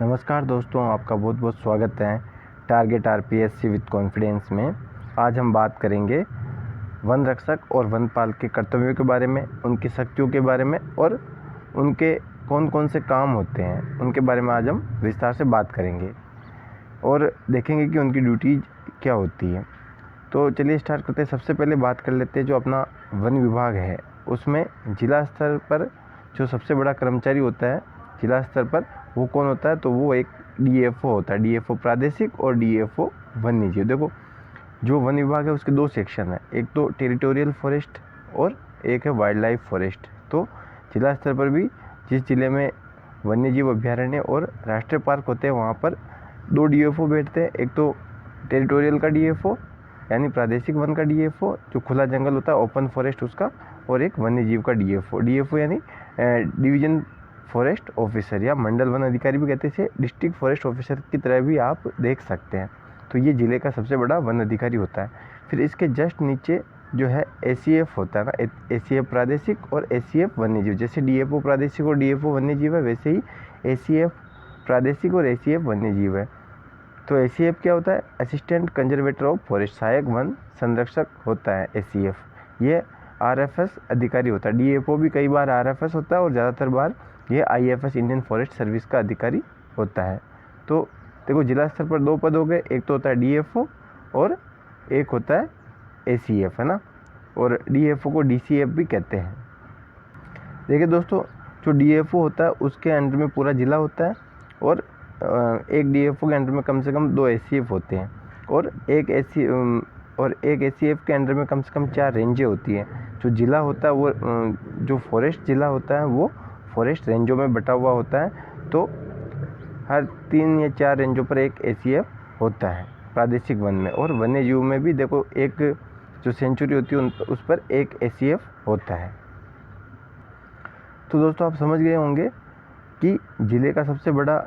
नमस्कार दोस्तों, आपका बहुत बहुत स्वागत है टारगेट आरपीएससी विद कॉन्फिडेंस में। आज हम बात करेंगे वन रक्षक और वनपाल के कर्तव्यों के बारे में, उनकी शक्तियों के बारे में और उनके कौन कौन से काम होते हैं उनके बारे में आज हम विस्तार से बात करेंगे और देखेंगे कि उनकी ड्यूटी क्या होती है। तो चलिए स्टार्ट करते हैं। सबसे पहले बात कर लेते हैं जो अपना वन विभाग है, उसमें जिला स्तर पर जो सबसे बड़ा कर्मचारी होता है जिला स्तर पर, वो कौन होता है? तो वो एक डीएफओ होता है। डीएफओ प्रादेशिक और डीएफओ वन्यजीव। देखो, जो वन विभाग है उसके दो सेक्शन है, एक तो टेरिटोरियल फॉरेस्ट और एक है वाइल्ड लाइफ फॉरेस्ट। तो जिला स्तर पर भी जिस जिले में वन्यजीव अभ्यारण्य और राष्ट्रीय पार्क होते हैं वहाँ पर दो डीएफओ बैठते हैं। एक तो टेरिटोरियल का डीएफओ यानी प्रादेशिक वन का डीएफओ, जो खुला जंगल होता है ओपन फॉरेस्ट उसका, और एक वन्यजीव का डीएफओ। डीएफओ यानी डिवीजन फॉरेस्ट ऑफिसर या मंडल वन अधिकारी भी कहते हैं, इसे डिस्ट्रिक्ट फॉरेस्ट ऑफिसर की तरह भी आप देख सकते हैं। तो ये ज़िले का सबसे बड़ा वन अधिकारी होता है। फिर इसके जस्ट नीचे जो है एसीएफ होता है ना, एसीएफ प्रादेशिक और एसीएफ वन्यजीव। जैसे डीएफओ प्रादेशिक और डीएफओ वन्यजीव है, वैसे ही एसीएफ प्रादेशिक और एसीएफ वन्यजीव है। तो एसीएफ क्या होता है? असिस्टेंट कंजर्वेटर ऑफ फॉरेस्ट, सहायक वन संरक्षक होता है एसीएफ। ये आरएफएस अधिकारी होता है। डीएफओ भी कई बार आरएफएस होता है और ज़्यादातर बार ये आईएफएस इंडियन फॉरेस्ट सर्विस का अधिकारी होता है। तो देखो, जिला स्तर पर दो पद हो गए, एक तो होता है डीएफओ और एक होता है एसीएफ, है ना। और डीएफओ को डीसीएफ भी कहते हैं। देखिए दोस्तों, जो डीएफओ होता है उसके अंडर में पूरा जिला होता है और एक डीएफओ के अंडर में कम से कम दो एसीएफ होते हैं और एक एसीएफ के अंडर में कम से कम 4 रेंजें होती हैं। जो जिला होता है वो जो फॉरेस्ट जिला होता है वो फॉरेस्ट रेंजों में बटा हुआ होता है। तो हर 3 या 4 रेंजों पर एक एसीएफ होता है प्रादेशिक वन में। और वन्यजीव में भी देखो, एक जो सेंचुरी होती है उस पर एक एसीएफ होता है। तो दोस्तों, आप समझ गए होंगे कि जिले का सबसे बड़ा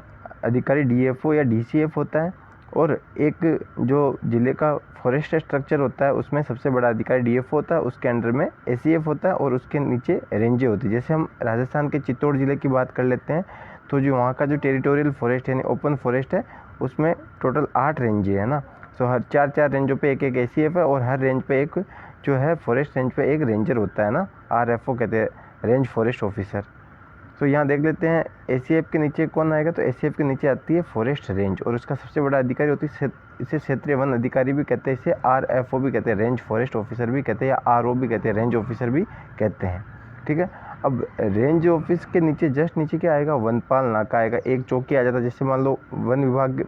अधिकारी डीएफओ या डीसीएफ होता है और एक जो जिले का फॉरेस्ट स्ट्रक्चर होता है उसमें सबसे बड़ा अधिकारी डीएफओ होता है, उसके अंडर में एसीएफ होता है और उसके नीचे रेंजें होती है। जैसे हम राजस्थान के चित्तौड़ जिले की बात कर लेते हैं, तो जो वहाँ का जो टेरिटोरियल फॉरेस्ट यानी ओपन फॉरेस्ट है उसमें टोटल 8 रेंजें है ना। तो हर 4 रेंजों पे एक एसीएफ है और हर रेंज पे एक जो है फॉरेस्ट रेंज पे एक रेंजर होता है ना, आरएफओ कहते हैं, रेंज फॉरेस्ट ऑफिसर। तो यहाँ देख लेते हैं एसीएफ के नीचे कौन आएगा। तो एसीएफ के नीचे आती है फॉरेस्ट रेंज और उसका सबसे बड़ा अधिकारी होती है, इसे क्षेत्रीय वन अधिकारी भी कहते हैं, इसे आरएफओ भी कहते हैं, रेंज फॉरेस्ट ऑफिसर भी कहते हैं, या आरओ भी कहते हैं, रेंज ऑफिसर भी कहते हैं। ठीक है। अब रेंज ऑफिस के नीचे जस्ट नीचे क्या आएगा? वनपाल नाका आएगा। एक चौकी आ जाता है। जैसे मान लो वन विभाग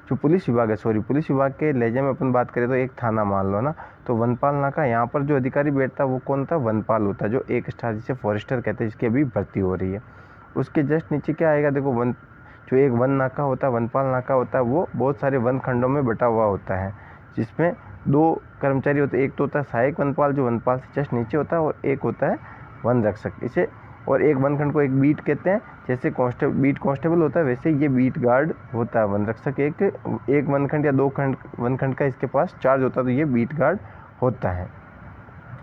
जो पुलिस विभाग है, पुलिस विभाग के लहजे में अपन बात करें तो एक थाना मान लो ना, तो वनपाल नाका, यहाँ पर जो अधिकारी बैठता है वो कौन था? वनपाल होता है, जो 1 स्टार जिसे फॉरेस्टर कहते हैं, जिसकी अभी भर्ती हो रही है। उसके जस्ट नीचे क्या आएगा? देखो, जो एक वन नाका होता है, वनपाल नाका होता है, वो बहुत सारे वन खंडों में बटा हुआ होता है, जिसमें 2 कर्मचारी होते हैं। एक तो होता है सहायक वनपाल जो वनपाल से जस्ट नीचे होता है, और एक होता है वन रक्षक। इसे और एक वन खंड को एक बीट कहते हैं। जैसे बीट कांस्टेबल होता है वैसे ये बीट गार्ड होता है वन रक्षक। एक वन खंड या 2 वन खंड का इसके पास चार्ज होता है, तो ये बीट गार्ड होता है।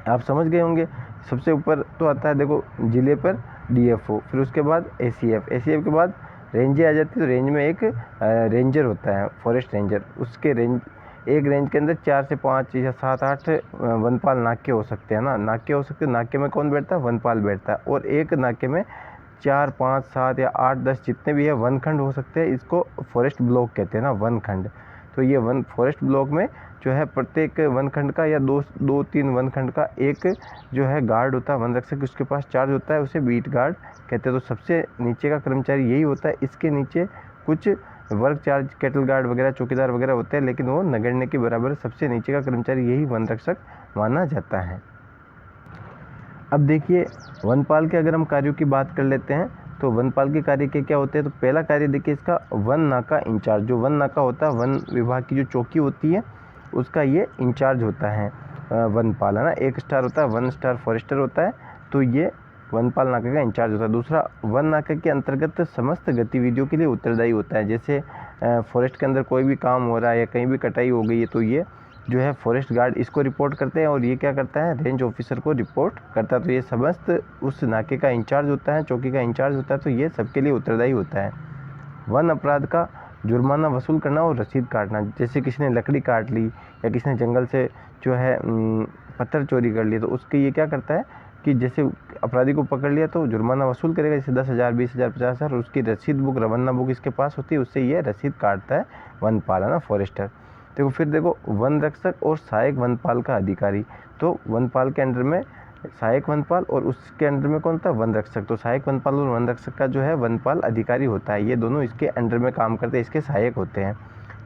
आप समझ गए होंगे। सबसे ऊपर तो आता है देखो जिले पर डीएफओ, फिर उसके बाद एसीएफ के बाद रेंजें आ जाती है। तो रेंज में एक रेंजर होता है, फॉरेस्ट रेंजर। उसके एक रेंज के अंदर 4 से 5 या 7 8 वनपाल नाके हो सकते हैं ना। नाके हो सकते हैं। नाके में कौन बैठता है? वनपाल बैठता है। और एक नाके में 4 5 7 या 8 10 जितने भी है वन खंड हो सकते हैं। इसको फॉरेस्ट ब्लॉक कहते हैं ना, वन खंड। तो ये फॉरेस्ट ब्लॉक में जो है प्रत्येक वन खंड का या 2-3 वन खंड का एक जो है गार्ड होता है, वन रक्षक, उसके पास चार्ज होता है, उसे बीट गार्ड कहते हैं। तो सबसे नीचे का कर्मचारी यही होता है। इसके नीचे कुछ वर्क चार्ज, कैटल गार्ड वगैरह, चौकीदार वगैरह होते हैं, लेकिन वो नगण्य के बराबर। सबसे नीचे का कर्मचारी यही वन रक्षक माना जाता है। अब देखिए, वनपाल के अगर हम कार्यों की बात कर लेते हैं तो वनपाल के कार्य क्या होते हैं। तो पहला कार्य देखिए इसका, वन नाका इंचार्ज। जो वन नाका होता है, वन विभाग की जो चौकी होती है उसका ये इंचार्ज होता है वनपाल, है ना। 1 स्टार होता है, 1 स्टार फॉरेस्टर होता है, तो ये वनपाल नाका का इंचार्ज होता है। दूसरा, वन नाका के अंतर्गत समस्त गतिविधियों के लिए उत्तरदायी होता है। जैसे फॉरेस्ट के अंदर कोई भी काम हो रहा है या कहीं भी कटाई हो गई है तो ये जो है फॉरेस्ट गार्ड इसको रिपोर्ट करते हैं और ये क्या करता है? रेंज ऑफिसर को रिपोर्ट करता है। तो ये समस्त उस नाके का इंचार्ज होता है, चौकी का इंचार्ज होता है, तो ये सबके लिए उत्तरदायी होता है। वन अपराध का जुर्माना वसूल करना और रसीद काटना। जैसे किसी ने लकड़ी काट ली या किसी ने जंगल से जो है पत्थर चोरी कर लिए, तो उसके ये क्या करता है कि जैसे अपराधी को पकड़ लिया तो जुर्माना वसूल करेगा, जैसे 10,000, 20,000, 50,000, उसकी रसीद बुक, रवाना बुक इसके पास होती है, उससे ये रसीद काटता है वनपाल, है ना, फॉरेस्टर। देखो फिर देखो वन रक्षक और सहायक वनपाल का अधिकारी। तो वनपाल के अंडर में सहायक वनपाल और उसके अंडर में कौन था, वन रक्षक। तो सहायक वनपाल और वन रक्षक का जो है वनपाल अधिकारी होता है, ये दोनों इसके अंडर में काम करते हैं, इसके सहायक होते हैं।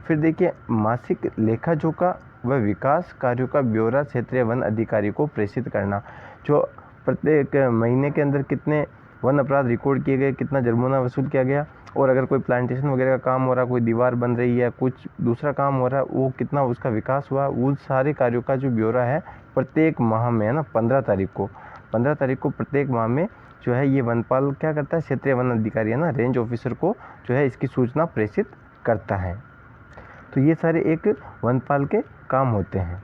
फिर देखिए मासिक लेखा जोखा व विकास कार्यों का ब्यौरा क्षेत्रीय वन अधिकारी को प्रेषित करना। जो प्रत्येक महीने के अंदर कितने वन अपराध रिकॉर्ड किए गए, कितना जुर्माना वसूल किया गया, और अगर कोई प्लांटेशन वगैरह का काम हो रहा, कोई दीवार बन रही है, कुछ दूसरा काम हो रहा है, वो कितना उसका विकास हुआ, उन सारे कार्यों का जो ब्यौरा है प्रत्येक माह में, है ना, 15 तारीख को प्रत्येक माह में जो है ये वनपाल क्या करता है, क्षेत्रीय वन अधिकारी, है ना, रेंज ऑफिसर को जो है इसकी सूचना प्रेषित करता है। तो ये सारे एक वनपाल के काम होते हैं।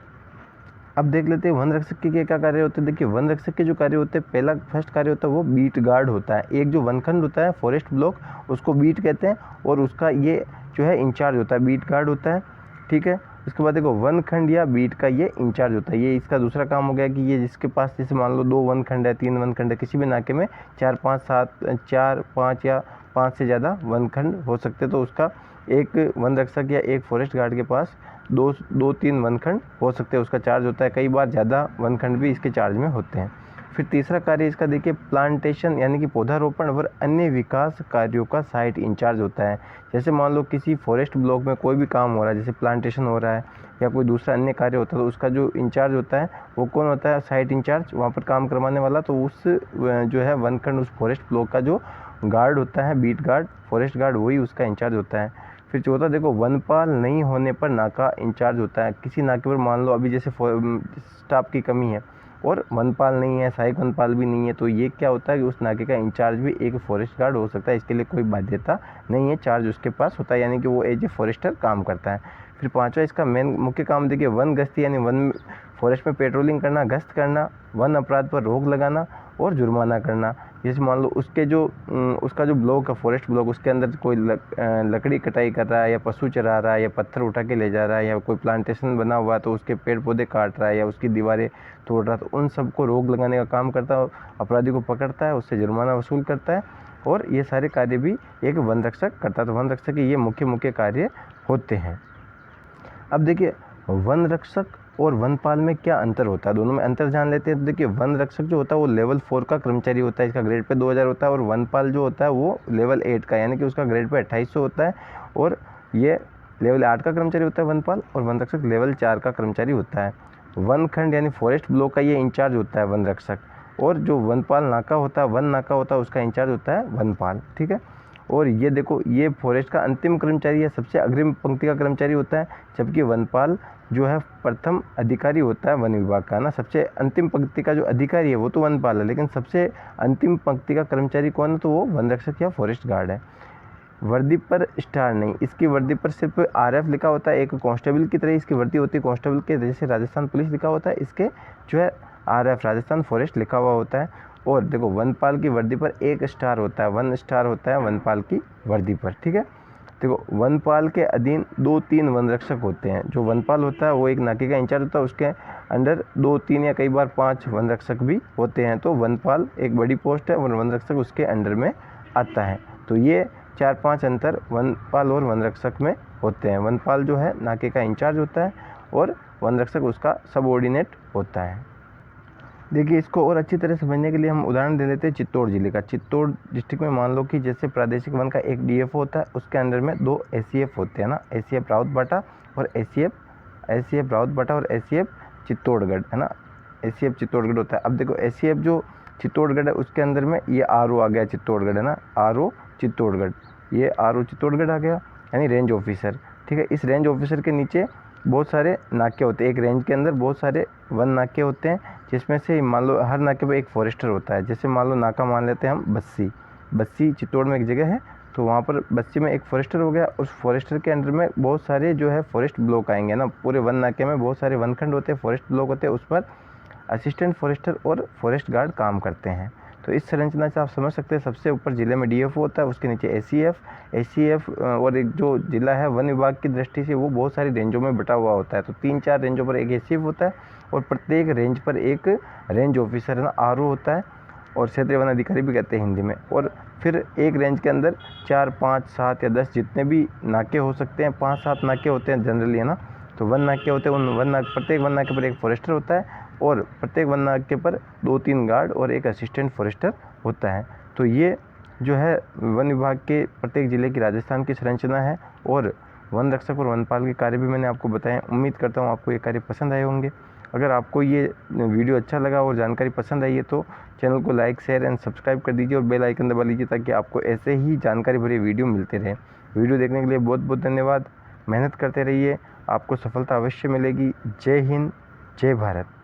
अब देख लेते हैं वन रक्षक के क्या कार्य होते हैं। देखिए वन रक्षक के जो कार्य होते हैं, पहला फर्स्ट कार्य होता है वो बीट गार्ड होता है। एक जो वनखंड होता है फॉरेस्ट ब्लॉक, उसको बीट कहते हैं, और उसका ये जो है इंचार्ज होता है, बीट गार्ड होता है, ठीक है। उसके बाद देखो वन खंड या बीट का ये इंचार्ज होता है। ये इसका दूसरा काम हो गया कि ये जिसके पास, जैसे मान लो 2 वन खंड है, 3 वन खंड है, किसी भी नाके में 4, 5, 7, 4, 5 या 5 से ज़्यादा वन खंड हो सकते, तो उसका एक वन रक्षक या एक फॉरेस्ट गार्ड के पास 2-3 वनखंड हो सकते हैं, उसका चार्ज होता है। कई बार ज़्यादा वनखंड भी इसके चार्ज में होते हैं। फिर तीसरा कार्य इसका देखिए प्लांटेशन यानी कि पौधारोपण और अन्य विकास कार्यों का साइट इंचार्ज होता है। जैसे मान लो किसी फॉरेस्ट ब्लॉक में कोई भी काम हो रहा है, जैसे प्लांटेशन हो रहा है या कोई दूसरा अन्य कार्य होता है, तो उसका जो इंचार्ज होता है वो कौन होता है, साइट इंचार्ज, वहाँ पर काम करवाने वाला। तो उस जो है वनखंड, उस फॉरेस्ट ब्लॉक का जो गार्ड होता है, बीट गार्ड, फॉरेस्ट गार्ड, वही उसका इंचार्ज होता है। फिर चौथा देखो वनपाल नहीं होने पर नाका इंचार्ज होता है। किसी नाके पर मान लो अभी जैसे स्टाफ की कमी है और वनपाल नहीं है, सहायक वनपाल भी नहीं है, तो ये क्या होता है कि उस नाके का इंचार्ज भी एक फॉरेस्ट गार्ड हो सकता है। इसके लिए कोई बाध्यता नहीं है, चार्ज उसके पास होता है, यानी कि वो एज ए फॉरेस्टर काम करता है। फिर पांचवा इसका मेन मुख्य काम देखिए वन गश्ती यानी वन फॉरेस्ट में पेट्रोलिंग करना, गश्त करना, वन अपराध पर रोक लगाना और जुर्माना करना। जैसे मान लो उसके जो उसका जो ब्लॉक है, फॉरेस्ट ब्लॉक, उसके अंदर कोई लकड़ी कटाई कर रहा है या पशु चरा रहा है या पत्थर उठा के ले जा रहा है या कोई प्लांटेशन बना हुआ है तो उसके पेड़ पौधे काट रहा है या उसकी दीवारें तोड़ रहा है, तो उन सबको रोक लगाने का काम करता है, अपराधी को पकड़ता है, उससे जुर्माना वसूल करता है, और ये सारे कार्य भी एक वन रक्षक करता है। तो वन रक्षक के ये मुख्य कार्य होते हैं। अब देखिए वन रक्षक और वनपाल में क्या अंतर होता है, दोनों में अंतर जान लेते हैं। तो देखिए वन रक्षक जो होता है वो लेवल 4 का कर्मचारी होता है, इसका ग्रेड पे 2000 होता है, और वनपाल जो होता है वो लेवल 8 का, यानी कि उसका ग्रेड पे 2800 होता है, और ये लेवल 8 का कर्मचारी होता है वनपाल, और वन रक्षक लेवल 4 का कर्मचारी होता है। वनखंड यानी फॉरेस्ट ब्लॉक का ये इंचार्ज होता है वन रक्षक, और जो वनपाल नाका होता है, वन नाका होता है, उसका इंचार्ज होता है वनपाल, ठीक है। और ये देखो ये फॉरेस्ट का अंतिम कर्मचारी है, सबसे अग्रिम पंक्ति का कर्मचारी होता है, जबकि वनपाल जो है प्रथम अधिकारी होता है वन विभाग का ना। सबसे अंतिम पंक्ति का जो अधिकारी है वो तो वनपाल है, लेकिन सबसे अंतिम पंक्ति का कर्मचारी कौन है, तो वो वन रक्षक या फॉरेस्ट गार्ड है। वर्दी पर स्टार नहीं, इसकी वर्दी पर सिर्फ RF लिखा होता है, एक कांस्टेबल की तरह इसकी वर्दी होती है, कांस्टेबल के जैसे राजस्थान पुलिस लिखा होता है, इसके जो है RF राजस्थान फॉरेस्ट लिखा हुआ होता है। और देखो वनपाल की वर्दी पर 1 स्टार होता है, 1 स्टार होता है वनपाल की वर्दी पर, ठीक है। देखो वनपाल के अधीन 2-3 वन रक्षक होते हैं। जो वनपाल होता है वो एक नाके का इंचार्ज होता है, उसके अंडर 2-3 या कई बार 5 वन रक्षक भी होते हैं। तो वनपाल एक बड़ी पोस्ट है और वन रक्षक उसके अंडर में आता है। तो ये 4-5 अंतर वनपाल और वन रक्षक में होते हैं। वनपाल जो है नाके का इंचार्ज होता है और वन रक्षक उसका सबऑर्डिनेट होता है। देखिए इसको और अच्छी तरह समझने के लिए हम उदाहरण दे लेते हैं चित्तौड़ जिले का। चित्तौड़ डिस्ट्रिक्ट में मान लो कि जैसे प्रादेशिक वन का एक DFO होता है, उसके अंदर में 2 ACF होते हैं ना, ACF राउतबाटा और ACF राउतबाटा और ACF चित्तौड़गढ़, है ना, ACF चित्तौड़गढ़ होता है। अब देखो ACF जो चित्तौड़गढ़ है उसके अंदर में ये RO आ गया चित्तौड़गढ़, है ना, RO चित्तौड़गढ़, ये RO चित्तौड़गढ़ आ गया, यानी रेंज ऑफिसर, ठीक है। इस रेंज ऑफिसर के नीचे बहुत सारे नाके होते हैं, एक रेंज के अंदर बहुत सारे वन नाके होते हैं, जिसमें से मान लो हर नाके पर एक फॉरेस्टर होता है। जैसे मान लो नाका मान लेते हैं हम बस्सी चित्तौड़ में एक जगह है, तो वहाँ पर बस्सी में एक फॉरेस्टर हो गया, उस फॉरेस्टर के अंडर में बहुत सारे जो है फॉरेस्ट ब्लॉक आएंगे ना। पूरे वन नाके में बहुत सारे वनखंड होते हैं, फॉरेस्ट ब्लॉक होते हैं, उस पर असिस्टेंट फॉरेस्टर और फॉरेस्ट गार्ड काम करते हैं। तो इस संरचना से आप समझ सकते हैं सबसे ऊपर जिले में डीएफओ होता है, उसके नीचे एसीएफ और एक जो जिला है वन विभाग की दृष्टि से वो बहुत सारी रेंजों में बटा हुआ होता है। तो 3-4 रेंजों पर एक एसीएफ होता है और प्रत्येक रेंज पर एक रेंज ऑफिसर है ना आरओ होता है, और क्षेत्रीय वन अधिकारी भी कहते हैं हिंदी में। और फिर एक रेंज के अंदर 4, 5, 7 या 10 जितने भी नाके हो सकते हैं, 5-7 नाके होते हैं जनरली, है ना। तो वन नाके होते हैं, उन प्रत्येक वन नाके पर एक फॉरेस्टर होता है और प्रत्येक वन नाके पर 2-3 गार्ड और एक असिस्टेंट फॉरेस्टर होता है। तो ये जो है वन विभाग के प्रत्येक जिले की राजस्थान की संरचना है, और वन रक्षक और वनपाल के कार्य भी मैंने आपको बताए। उम्मीद करता हूँ आपको ये कार्य पसंद आए होंगे। अगर आपको ये वीडियो अच्छा लगा और जानकारी पसंद आई है तो चैनल को लाइक, शेयर एंड सब्सक्राइब कर दीजिए और बेल आइकन दबा लीजिए ताकि आपको ऐसे ही जानकारी भरे वीडियो मिलते रहे। वीडियो देखने के लिए बहुत बहुत धन्यवाद। मेहनत करते रहिए, आपको सफलता अवश्य मिलेगी। जय हिंद, जय भारत।